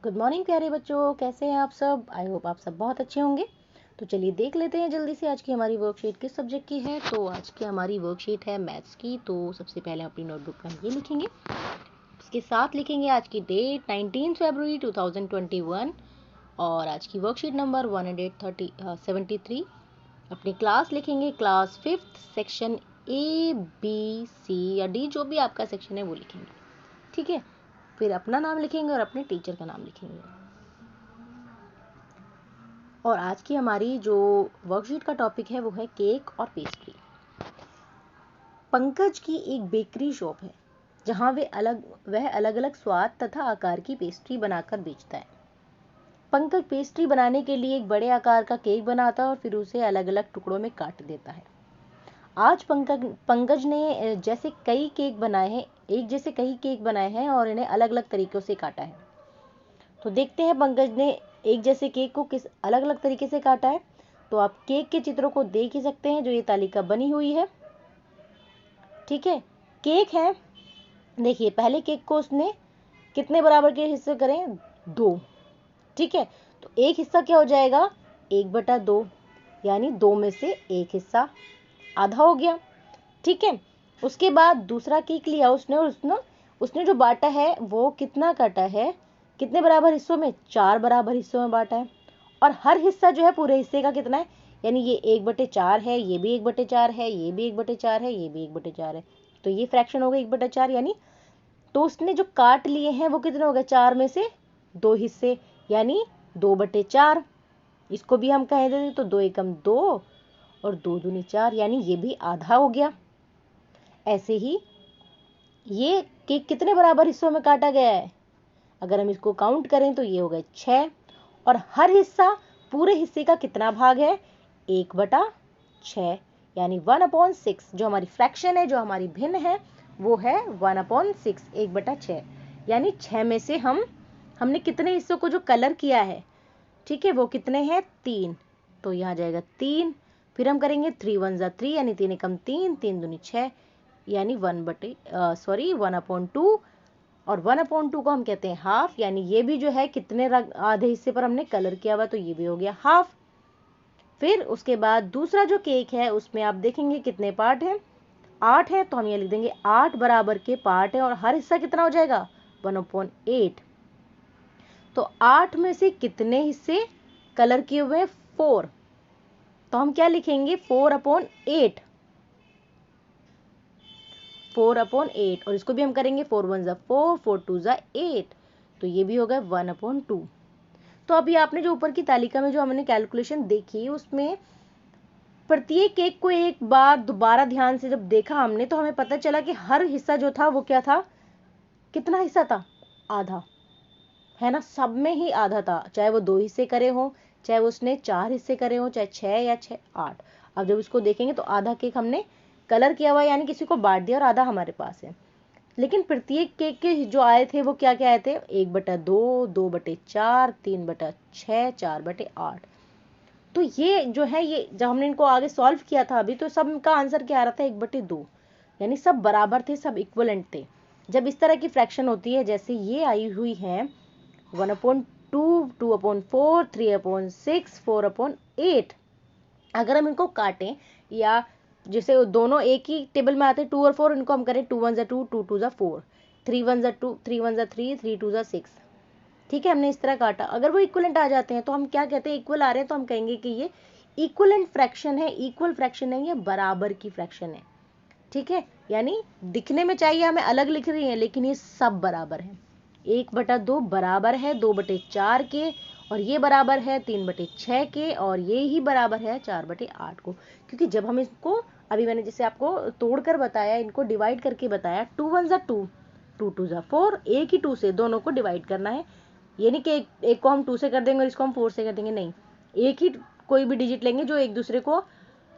Good morning प्यारे बच्चों, कैसे हैं आप सब। आई होप आप सब बहुत अच्छे होंगे। तो चलिए देख लेते हैं जल्दी से आज की हमारी वर्कशीट किस सब्जेक्ट की है। तो आज की हमारी वर्कशीट है मैथ्स की। तो सबसे पहले हम अपनी नोटबुक में ये लिखेंगे, इसके साथ लिखेंगे आज की डेट 19 फरवरी 2021 और आज की वर्कशीट नंबर 173। अपनी क्लास लिखेंगे, class 5th, section A, B, C या D, जो भी आपका सेक्शन है वो लिखेंगे। ठीक है, फिर अपना नाम लिखेंगे और अपने टीचर का नाम लिखेंगे। और आज की हमारी जो वर्कशीट का टॉपिक है वो है केक और पेस्ट्री। पंकज की एक बेकरी शॉप है जहां वह अलग अलग स्वाद तथा आकार की पेस्ट्री बनाकर बेचता है। पंकज पेस्ट्री बनाने के लिए एक बड़े आकार का केक बनाता है और फिर उसे अलग अलग टुकड़ों में काट देता है। आज पंकज ने जैसे कई केक बनाए हैं और इन्हें अलग अलग तरीकों से काटा है। तो देखते हैं पंकज ने एक जैसे केक को किस अलग अलग तरीके से काटा है। तो आप केक के चित्रों को देख ही सकते हैं जो ये तालिका बनी हुई है। ठीक है, केक है। देखिए पहले केक को उसने कितने बराबर के हिस्से करें, 2। ठीक है, तो एक हिस्सा क्या हो जाएगा, 1/2, यानी 2 में से एक हिस्सा आधा हो गया। ठीक है, उसके बाद दूसरा केक लिया उसने जो बांटा है वो कितना काटा है, कितने बराबर हिस्सों में, 4 बराबर हिस्सों में बांटा है। और हर हिस्सा जो है पूरे हिस्से का कितना है, यानी ये 1/4 है, ये भी 1/4 है, ये भी 1/4 है, ये भी 1/4 है। तो ये फ्रैक्शन हो गया 1/4, यानी तो उसने जो काट लिए हैं वो कितने हो गए, 4 में से 2 हिस्से, यानी 2/4। इसको भी हम कह देते तो 2 एकम 2 और 2 दूनी 4, यानी ये भी आधा हो गया। ऐसे ही ये केक कितने बराबर हिस्सों में काटा गया है, अगर हम इसको काउंट करें तो ये हो गए 6। और हर हिस्सा पूरे हिस्से का कितना भाग है, 1/6, यानी 1/6। जो हमारी फ्रैक्शन है, जो हमारी भिन्न है, वो है 1/6, 1/6। यानी 6 में से हमने कितने हिस्सों को जो कलर किया है, ठीक है, वो कितने हैं, 3। तो यहाँ जाएगा 3। फिर हम करेंगे 3 1 जा 3, यानी 3 एकम 3, 3 दूनी 6, यानी 1/2। और 1/2 को हम कहते हैं हाफ, यानी ये भी जो है कितने आधे हिस्से पर हमने कलर किया हुआ, तो ये भी हो गया हाफ। फिर उसके बाद दूसरा जो केक है उसमें आप देखेंगे कितने पार्ट हैं, 8 है। तो हम ये लिख देंगे 8 बराबर के पार्ट है और हर हिस्सा कितना हो जाएगा, 1/8। तो 8 में से कितने हिस्से कलर किए हुए हैं, 4। तो हम क्या लिखेंगे, 4/8, 4/8। और इसको भी हम करेंगे 4 1 जा 4, 4 2 जा 8, तो ये भी हो गया 1/2। तो अभी आपने जो ऊपर की तालिका में जो हमने कैलकुलेशन देखी, उसमें प्रत्येक केक को एक बार दोबारा ध्यान से जब देखा हमने, तो हमें पता चला कि हर हिस्सा जो था वो क्या था, कितना हिस्सा था, आधा, है ना। सब में ही आधा था, चाहे वो 2 हिस्से करे हो, चाहे उसने 4 हिस्से करे हो, चाहे 6 या 6 8। अब जब इसको देखेंगे तो आधा केक हमने कलर किया हुआ, यानी किसी को बांट दिया, और आधा हमारे पास है। लेकिन प्रत्येक केक के जो आए थे वो क्या क्या आए थे, 1/2, 2/4, 3/6, 4/8। तो ये जो है, ये जब हमने इनको आगे सॉल्व किया था अभी, तो सब का आंसर क्या आ रहा था, 1/2, यानी सब बराबर थे, सब इक्वलेंट थे। जब इस तरह की फ्रैक्शन होती है जैसे ये आई हुई है, 1/2, 2/4, 3/6, 4/8, अगर हम इनको काटें, या जैसे दोनों एक ही टेबल में आते हैं 2 और 4, इनको हम करें 2 1 जा 2, 2 2 जा 4, 3 1 जा 2, 3 1 जा 3, 3 2 जा 6। ठीक है, हमने इस तरह काटा। अगर वो इक्वलेंट आ जाते हैं तो हम क्या कहते हैं, इक्वल आ रहे हैं तो हम कहेंगे कि ये इक्वलेंट फ्रैक्शन है, इक्वल फ्रैक्शन नहीं है, बराबर की फ्रैक्शन है। ठीक है, यानी दिखने में चाहिए हमें अलग लिख रही है, लेकिन ये सब बराबर है। 1/2 बराबर है 2/4 के, और ये बराबर है 3/6 के, और ये ही बराबर है 4/8 को। क्योंकि जब हम इसको, अभी मैंने जैसे आपको तोड़कर बताया, इनको डिवाइड करके बताया, 2 1 जा 2, 2 2 जा 4, एक ही 2 से दोनों को डिवाइड करना है। ये नहीं कि एक को हम 2 से कर देंगे और इसको हम 4 से कर देंगे, नहीं, एक ही कोई भी डिजिट लेंगे जो एक दूसरे को,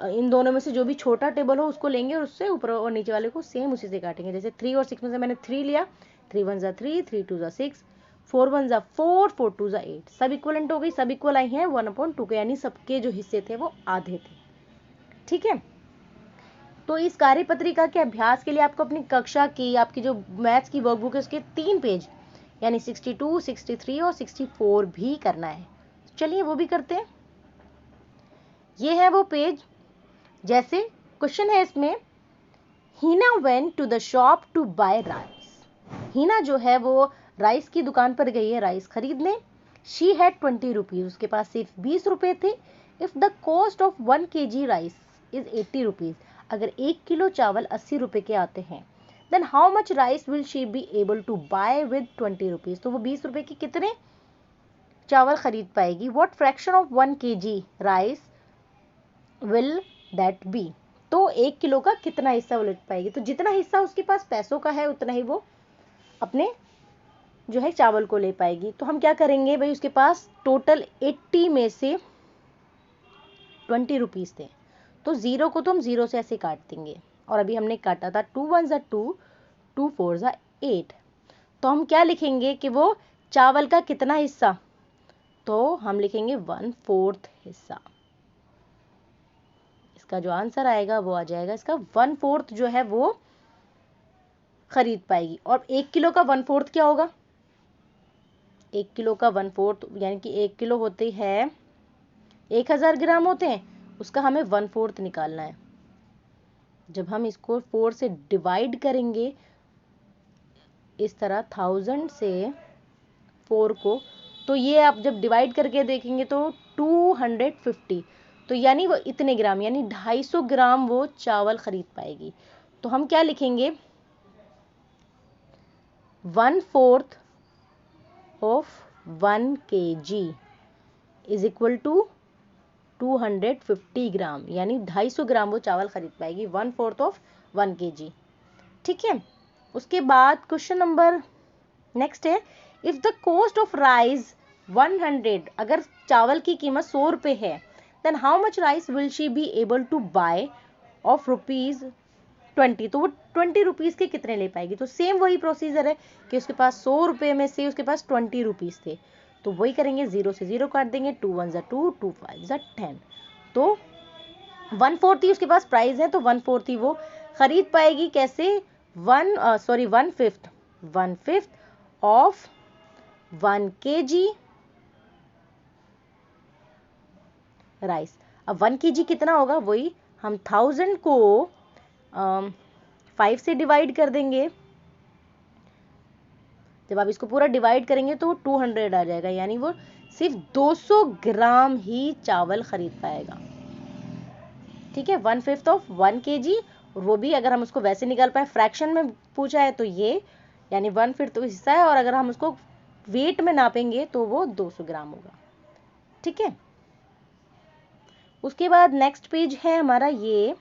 इन दोनों में से जो भी छोटा टेबल हो उसको लेंगे और उससे ऊपर और नीचे वाले को सेम उसी से काटेंगे। जैसे 3 और 6 में से मैंने 3 लिया, 3 1 जा 3, 3 2 जा 6, 4 1 जा 4, 4 2 जा 8, सब इक्वलेंट हो गई, सब इक्वल आई हैं 1/2 के, यानी सबके जो हिस्से थे वो आधे थे। ठीक है, तो इस कार्यपत्रिका के अभ्यास के लिए आपको अपनी कक्षा की, आपकी जो मैथ्स की वर्कबुक है उसके 3 पेज यानी 62, 63 और 64 भी करना है। चलिए वो भी करते हैं। ये है वो पेज। जैसे क्वेश्चन है इसमें, Heena went to the shop to buy rice. Heena जो है वो राइस की दुकान पर गई है राइस खरीदने। शी हैड 20 रुपीज, उसके पास सिर्फ 20 रुपए थे। If the cost of 1 kg rice is 80 rupees, अगर 1 किलो चावल 80 रुपए के आते हैं, then how much rice will she be able to buy with 20 rupees. तो वो 20 रुपए के कितने चावल खरीद पाएगी। What fraction of 1 kg rice will that be. तो 1 किलो का कितना हिस्सा वो ले पाएगी। तो जितना हिस्सा उसके पास पैसों का है उतना ही वो अपने जो है चावल को ले पाएगी। तो हम क्या करेंगे भाई, उसके पास टोटल 80 में से 20 रुपीज थे, तो 0 को तो हम 0 से ऐसे काट देंगे। और अभी हमने काटा था 2 1 ज़ा 2, 2 4 ज़ा 8। तो हम क्या लिखेंगे कि वो चावल का कितना हिस्सा, तो हम लिखेंगे 1/4 हिस्सा। इसका जो आंसर आएगा वो आ जाएगा, इसका 1/4 जो है वो खरीद पाएगी। और 1 किलो का 1/4 क्या होगा, 1 किलो का 1/4 यानी कि 1 किलो होते हैं 1000 ग्राम होते हैं, उसका हमें 1/4 निकालना है। जब हम इसको 4 से डिवाइड करेंगे इस तरह 1000 से 4 को, तो ये आप जब डिवाइड करके देखेंगे तो 250, तो यानी वो इतने ग्राम यानी 250 ग्राम वो चावल खरीद पाएगी। तो हम क्या लिखेंगे, 1/4 of 1 kg is equal to 250 gram, यानी 250 ग्राम वो चावल खरीद पाएगी 1/4 ऑफ 1 kg। ठीक है। उसके बाद क्वेश्चन नंबर नेक्स्ट है, if the cost of rice 100, अगर चावल की कीमत 100 रुपए है, then how much rice will she be able to buy of ₹20। तो वो 20 रुपीज के कितने ले पाएगी। तो सेम वही प्रोसीजर है कि उसके पास 100 रुपए में से उसके पास 20 रुपीज थे, तो वही करेंगे, 0 से 0 काट देंगे, 2 1 ज़ा 2, 2 5 ज़ा 10। तो 1/4 ही उसके पास प्राइस है, तो 1/4 ही वो खरीद पाएगी। कैसे, 1/5 ऑफ 1 kg राइस। अब 1 kg कितना होगा, वही हम 1000 को 5 से डिवाइड कर देंगे। जब आप इसको पूरा डिवाइड करेंगे तो 200 आ जाएगा, यानी वो सिर्फ 200 ग्राम ही चावल खरीद पाएगा। ठीक है, 1/5 ऑफ 1 kg, और वो भी अगर हम उसको वैसे निकाल पाए, फ्रैक्शन में पूछा है तो ये यानी 1/5 तो हिस्सा है, और अगर हम उसको वेट में नापेंगे तो वो 200 ग्राम होगा। ठीक है। उसके बाद नेक्स्ट पेज है हमारा ये,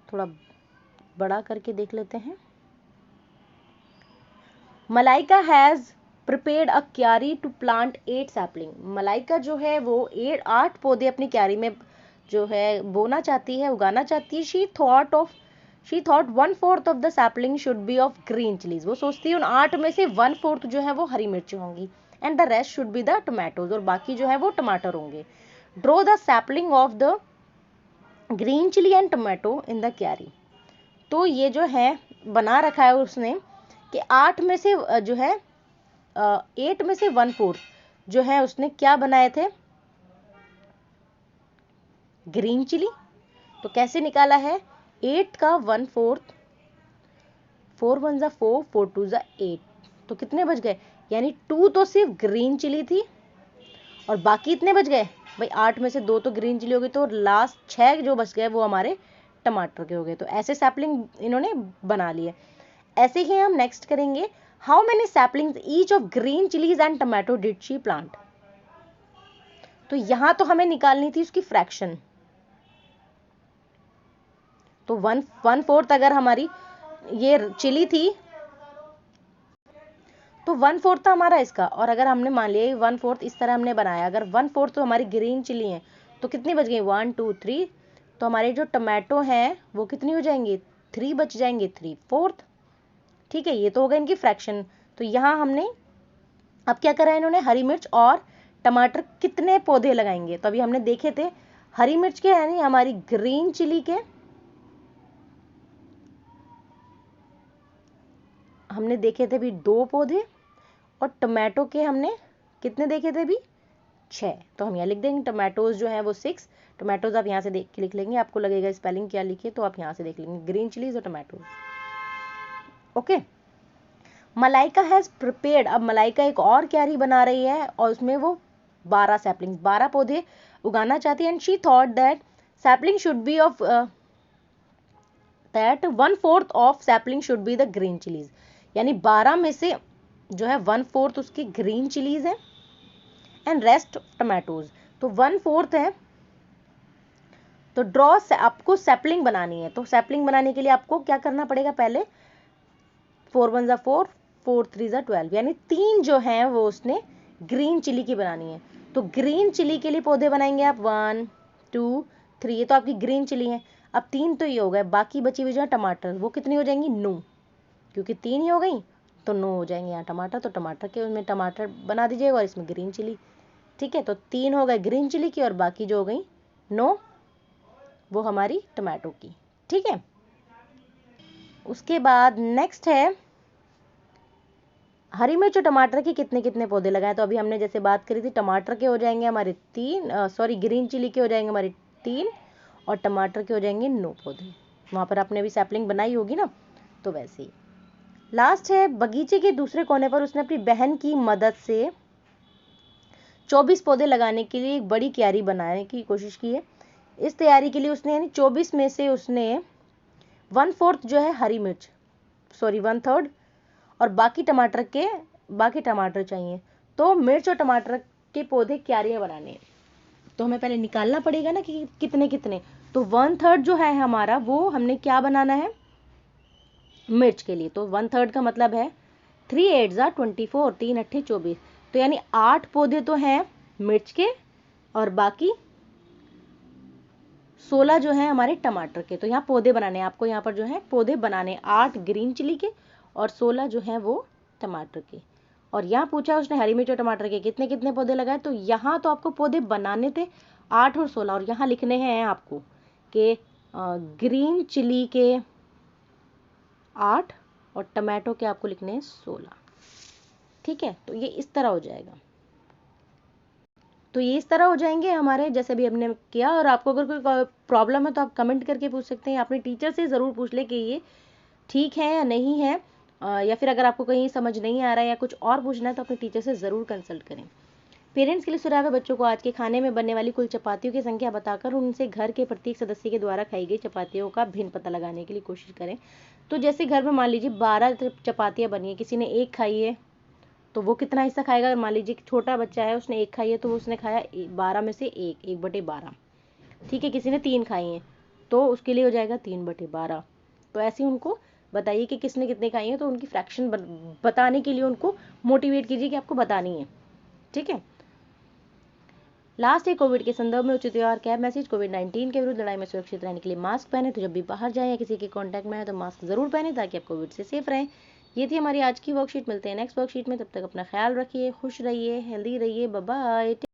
थोड़ा बड़ा करके देख लेते हैं। मलाइका हैज प्रिपेयर्ड अ क्यारी टू प्लांट 8 सैपलिंग। मलाइका जो है वो 8 पौधे अपनी क्यारी में जो है बोना चाहती है, उगाना चाहती है। She thought 1/4 of the sapling should be of green chillies. वो सोचती है उन 8 में से 1/4 जो है वो हरी मिर्ची होंगी, and the rest should be the tomatoes, और बाकी जो है वो टमाटर होंगे। Draw the sapling of the green chilli and tomato in the kyari. तो ये जो है बना रखा है उसने कि 8 में से जो है 8 में से 1/4 जो है उसने क्या बनाए थे, ग्रीन चिली। तो कैसे निकाला है, 8 का 1/4, 4 1 ज़ा 4, 4 2 ज़ा 8, तो कितने बच गए, यानी 2 तो सिर्फ ग्रीन चिली थी, और बाकी इतने बच गए भाई, 8 में से 2 तो ग्रीन चिली हो गई, तो लास्ट 6 जो बच गए वो हमारे टमाटर के हो गए। तो ऐसे सैपलिंग इन्होंने बना लिए। ऐसे ही हम नेक्स्ट करेंगे, how many saplings each of green chillies and tomato did she plant. तो यहां तो हमें निकालनी थी उसकी फ्रैक्शन। तो 1/4 अगर हमारी ये चिली थी तो 1/4 था हमारा इसका, और अगर हमने मान लिया 1/4 इस तरह हमने बनाया, अगर 1/4 तो हमारी ग्रीन चिली है, तो कितनी बच गई, 1 2 3, तो हमारे जो टमाटो हैं वो कितनी हो जाएंगे, 3 बच जाएंगे, 3/4। ठीक है, ये तो हो गया इनकी फ्रैक्शन। तो यहाँ हमने अब क्या करा है इन्होंने, हरी मिर्च और टमाटर कितने पौधे लगाएंगे। तो अभी हमने देखे थे हरी मिर्च के यानी हमारी ग्रीन चिली के हमने देखे थे भी 2 पौधे, और टोमेटो के हमने कितने देखे थे अभी? 6। तो हम यहाँ लिख देंगे टोमेटोज जो है वो 6। टोमेटोज आप यहाँ से देख के लिख लेंगे, आपको लगेगा स्पेलिंग क्या लिखी तो आप यहाँ से देख लेंगे, ग्रीन चिलीज और tomatoes. Okay, Malaika has prepared, अब मलाइका एक और क्यारी बना रही है और उसमें वो 12 सैपलिंग्स 12 पौधे उगाना चाहती है। And she thought that sapling should be of that 1/4 of sapling should be the green chillies, यानी 12 में से जो है 1/4 उसकी ग्रीन चिलीज है एंड रेस्ट टोमेटोज, तो 1/4 है। तो ड्रॉ, आपको सैपलिंग बनानी है, तो सैपलिंग बनाने के लिए आपको क्या करना पड़ेगा? पहले 4 1 4, 4 3 12, यानी 3 जो है वो उसने ग्रीन चिली की बनानी है। तो ग्रीन चिली के लिए पौधे बनाएंगे आप 1 2 3, ये तो आपकी ग्रीन चिली है। अब 3 तो ये हो गए, बाकी बची हुई जो है टमाटर, वो कितनी हो जाएंगी? 9, क्योंकि 3 ही हो गई तो 9 हो जाएंगे यहाँ टमाटर। तो टमाटर के उसमें टमाटर बना दीजिएगा और इसमें ग्रीन चिली। ठीक है, तो 3 हो गए ग्रीन चिली की और बाकी जो हो गई 9 वो हमारी टमाटो की। ठीक है, उसके बाद नेक्स्ट है हरी मिर्च और टमाटर के कितने कितने पौधे लगाए। तो अभी हमने जैसे बात करी थी, टमाटर के हो जाएंगे हमारे 3, ग्रीन चिली के हो जाएंगे हमारे 3 और टमाटर के हो जाएंगे 9 पौधे। वहाँ पर आपने अभी सैपलिंग बनाई होगी ना, तो वैसे ही। लास्ट है बगीचे के दूसरे कोने पर उसने अपनी बहन की मदद से 24 पौधे लगाने के लिए एक बड़ी क्यारी बनाने की कोशिश की है। इस तैयारी के लिए उसने यानी 24 में से उसने 1/4 जो है हरी मिर्च, 1/3 और बाकी टमाटर चाहिए। तो मिर्च और टमाटर के पौधे क्यारियां बनाने हैं, तो हमें पहले निकालना पड़ेगा ना कि कितने कितने। तो 1/3 जो है हमारा वो हमने क्या बनाना है? मिर्च के लिए। तो 1/3 का मतलब है 3 8 24, 3 8 24, तो यानी 8 पौधे तो हैं मिर्च के और बाकी 16 जो है हमारे टमाटर के। तो यहाँ पौधे बनाने हैं आपको, यहाँ पर जो है पौधे बनाने 8 ग्रीन चिली के और 16 जो है वो टमाटर के। और यहाँ पूछा उसने हरी मिर्च और टमाटर के कितने कितने पौधे लगाए, तो यहाँ तो आपको पौधे बनाने थे 8 और 16, और यहाँ लिखने हैं आपको कि ग्रीन चिली के 8 और टमाटो के आपको लिखने हैं 16। ठीक है, तो ये इस तरह हो जाएगा। तो ये इस तरह हो जाएंगे हमारे, जैसे भी हमने किया। और आपको अगर कोई प्रॉब्लम है तो आप कमेंट करके पूछ सकते हैं, अपने टीचर से ज़रूर पूछ ले कि ये ठीक है या नहीं है, या फिर अगर आपको कहीं समझ नहीं आ रहा है या कुछ और पूछना है तो अपने टीचर से ज़रूर कंसल्ट करें। पेरेंट्स के लिए सुझाव है, बच्चों को आज के खाने में बनने वाली कुल चपातियों की संख्या बताकर उनसे घर के प्रत्येक सदस्य के द्वारा खाई गई चपातियों का भिन्न पता लगाने के लिए कोशिश करें। तो जैसे घर में मान लीजिए 12 चपातियाँ बनी है, किसी ने 1 खाई है तो वो कितना हिस्सा खाएगा? अगर मान लीजिए छोटा बच्चा है उसने 1 खाई है तो उसने खाया 12 में से 1/12। ठीक है, किसी ने 3 खाई हैं तो उसके लिए हो जाएगा 3/12। तो ऐसे उनको बताइए कि किसने कितने खाई है, तो उनकी फ्रैक्शन बताने के लिए उनको मोटिवेट कीजिए कि आपको बतानी है। ठीक है, लास्ट है कोविड के संदर्भ में उचित व्यवहार कैब मैसेज। कोविड-19 के विरुद्ध लड़ाई में सुरक्षित रहने के लिए मास्क पहने, तो जब भी बाहर जाए या किसी के कांटेक्ट में है तो मास्क जरूर पहने ताकि आप कोविड से सेफ रहें। ये थी हमारी आज की वर्कशीट। मिलते हैं नेक्स्ट वर्कशीट में, तब तक अपना ख्याल रखिए, खुश रहिए, हेल्दी रहिए, बाय बाय।